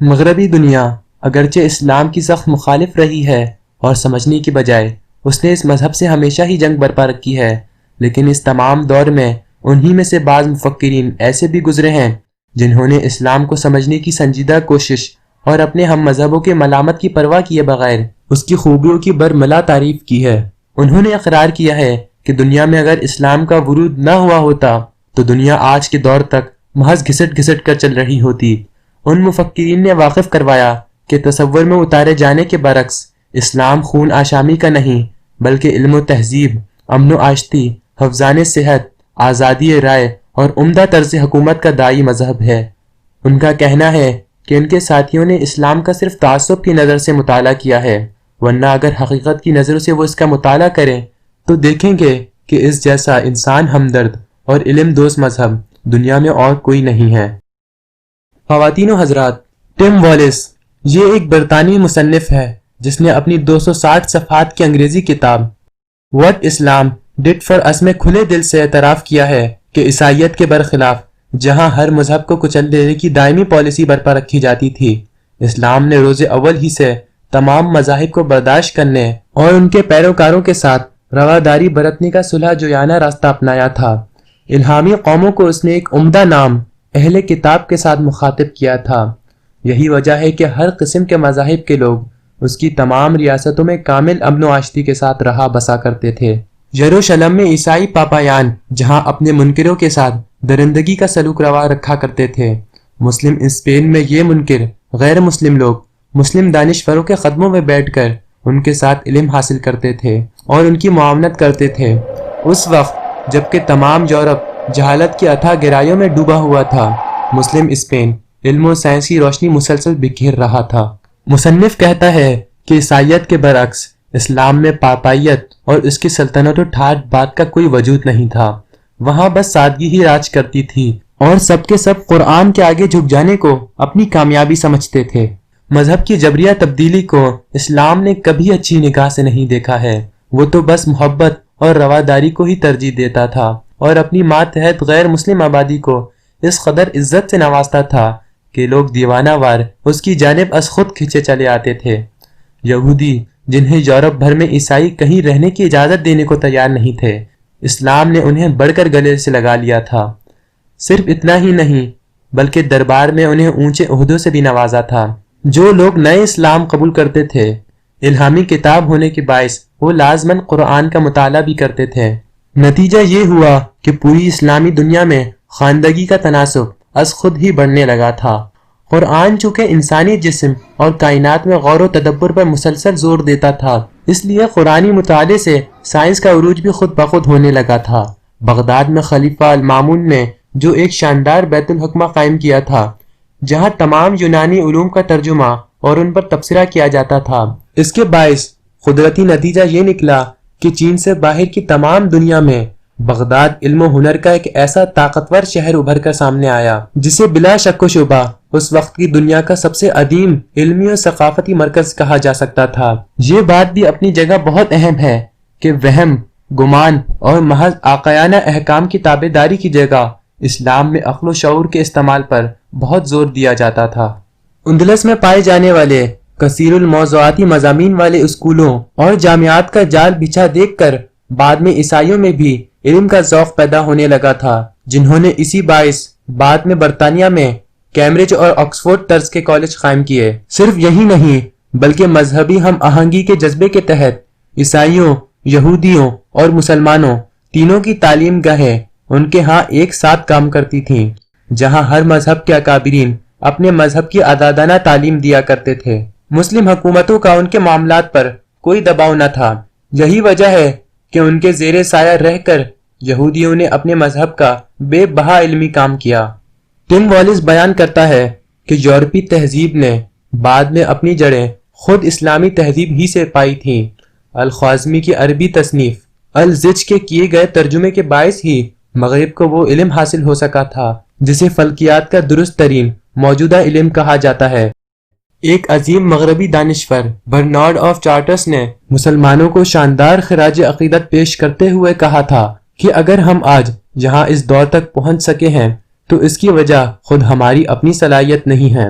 مغربی دنیا اگرچہ اسلام کی سخت مخالف رہی ہے اور سمجھنے کی بجائے اس نے اس مذہب سے ہمیشہ ہی جنگ برپا رکھی ہے، لیکن اس تمام دور میں انہی میں سے بعض مفکرین ایسے بھی گزرے ہیں جنہوں نے اسلام کو سمجھنے کی سنجیدہ کوشش اور اپنے ہم مذہبوں کے ملامت کی پرواہ کیے بغیر اس کی خوبیوں کی برملا تعریف کی ہے۔ انہوں نے اقرار کیا ہے کہ دنیا میں اگر اسلام کا ورود نہ ہوا ہوتا تو دنیا آج کے دور تک محض گھسٹ گھسٹ کر چل رہی ہوتی۔ ان مفکرین نے واقف کروایا کہ تصور میں اتارے جانے کے برعکس اسلام خون آشامی کا نہیں بلکہ علم و تہذیب، امن و آشتی، حفظان صحت، آزادی رائے اور عمدہ طرز حکومت کا داعی مذہب ہے۔ ان کا کہنا ہے کہ ان کے ساتھیوں نے اسلام کا صرف تعصب کی نظر سے مطالعہ کیا ہے، ورنہ اگر حقیقت کی نظر سے وہ اس کا مطالعہ کریں تو دیکھیں گے کہ اس جیسا انسان ہمدرد اور علم دوست مذہب دنیا میں اور کوئی نہیں ہے۔ خواتین و حضرات، ٹم والیس یہ ایک برطانوی مصنف ہے جس نے اپنی 260 صفحات کی انگریزی کتاب وٹ اسلام ڈڈ فار اس میں کھلے دل سے اعتراف کیا ہے کہ عیسائیت کے برخلاف جہاں ہر مذہب کو کچل دینے کی دائمی پالیسی برپا رکھی جاتی تھی، اسلام نے روز اول ہی سے تمام مذاہب کو برداشت کرنے اور ان کے پیروکاروں کے ساتھ رواداری برتنے کا صلح جویانہ راستہ اپنایا تھا۔ الہامی قوموں کو اس نے ایک عمدہ نام اہل کتاب کے ساتھ مخاطب کیا تھا۔ یہی وجہ ہے کہ ہر قسم کے مذاہب کے لوگ اس کی تمام ریاستوں میں کامل امن و آشتی کے ساتھ رہا بسا کرتے تھے۔ یروشلم میں عیسائی پاپایان جہاں اپنے منکروں کے ساتھ درندگی کا سلوک روا رکھا کرتے تھے، مسلم اسپین میں یہ منکر غیر مسلم لوگ مسلم دانشوروں کے قدموں میں بیٹھ کر ان کے ساتھ علم حاصل کرتے تھے اور ان کی معاونت کرتے تھے۔ اس وقت جبکہ تمام یورپ جہالت کی اتھاہ گہرائیوں میں ڈوبا ہوا تھا، مسلم اسپین علم و سائنس کی روشنی مسلسل بکھیر رہا تھا۔ مصنف کہتا ہے کہ عیسائیت کے برعکس اسلام میں پاپائیت اور اس کی سلطنت و ٹھاٹ بات کا کوئی وجود نہیں تھا۔ وہاں بس سادگی ہی راج کرتی تھی اور سب کے سب قرآن کے آگے جھک جانے کو اپنی کامیابی سمجھتے تھے۔ مذہب کی جبریہ تبدیلی کو اسلام نے کبھی اچھی نگاہ سے نہیں دیکھا ہے، وہ تو بس محبت اور رواداری کو ہی ترجیح دیتا تھا اور اپنی ماتحت غیر مسلم آبادی کو اس قدر عزت سے نوازتا تھا کہ لوگ دیوانہ وار اس کی جانب از خود کھنچے چلے آتے تھے۔ یہودی جنہیں یورپ بھر میں عیسائی کہیں رہنے کی اجازت دینے کو تیار نہیں تھے، اسلام نے انہیں بڑھ کر گلے سے لگا لیا تھا۔ صرف اتنا ہی نہیں بلکہ دربار میں انہیں اونچے عہدوں سے بھی نوازا تھا۔ جو لوگ نئے اسلام قبول کرتے تھے، الہامی کتاب ہونے کے باعث وہ لازماً قرآن کا مطالعہ بھی کرتے تھے۔ نتیجہ یہ ہوا کہ پوری اسلامی دنیا میں خواندگی کا تناسب از خود ہی بڑھنے لگا تھا۔ قرآن چونکہ انسانی جسم اور کائنات میں غور و تدبر پر مسلسل زور دیتا تھا، اس لیے قرآنی مطالعے سے سائنس کا عروج بھی خود بخود ہونے لگا تھا۔ بغداد میں خلیفہ المامون نے جو ایک شاندار بیت الحکمہ قائم کیا تھا جہاں تمام یونانی علوم کا ترجمہ اور ان پر تبصرہ کیا جاتا تھا، اس کے باعث قدرتی نتیجہ یہ نکلا کہ چین سے باہر کی تمام دنیا میں بغداد علم و ہنر کا ایک ایسا طاقتور شہر ابھر کر سامنے آیا جسے بلا شک و شبہ اس وقت کی دنیا کا سب سے عظیم علمی و ثقافتی مرکز کہا جا سکتا تھا۔ یہ بات بھی اپنی جگہ بہت اہم ہے کہ وہم، گمان اور محض عاقلانہ احکام کی تابع داری کی جگہ اسلام میں عقل و شعور کے استعمال پر بہت زور دیا جاتا تھا۔ اندلس میں پائے جانے والے کثیر الموضوعاتی مضامین والے اسکولوں اور جامعات کا جال بچھا دیکھ کر بعد میں عیسائیوں میں بھی علم کا ذوق پیدا ہونے لگا تھا، جنہوں نے اسی باعث بعد میں برطانیہ میں کیمبرج اور آکسفورڈ طرز کے کالج قائم کیے۔ صرف یہی نہیں بلکہ مذہبی ہم آہنگی کے جذبے کے تحت عیسائیوں، یہودیوں اور مسلمانوں تینوں کی تعلیم گاہیں ان کے ہاں ایک ساتھ کام کرتی تھیں، جہاں ہر مذہب کے اکابرین اپنے مذہب کی آزادانہ تعلیم دیا کرتے تھے۔ مسلم حکومتوں کا ان کے معاملات پر کوئی دباؤ نہ تھا۔ یہی وجہ ہے کہ ان کے زیر سایہ رہ کر یہودیوں نے اپنے مذہب کا بے بہا علمی کام کیا۔ ٹم والیس بیان کرتا ہے کہ یورپی تہذیب نے بعد میں اپنی جڑیں خود اسلامی تہذیب ہی سے پائی تھیں۔ الخوازمی کی عربی تصنیف الزج کے کیے گئے ترجمے کے باعث ہی مغرب کو وہ علم حاصل ہو سکا تھا جسے فلکیات کا درست ترین موجودہ علم کہا جاتا ہے۔ ایک عظیم مغربی دانشور برنارڈ آف چارٹرس نے مسلمانوں کو شاندار خراج عقیدت پیش کرتے ہوئے کہا تھا کہ اگر ہم آج یہاں اس دور تک پہنچ سکے ہیں تو اس کی وجہ خود ہماری اپنی صلاحیت نہیں ہے،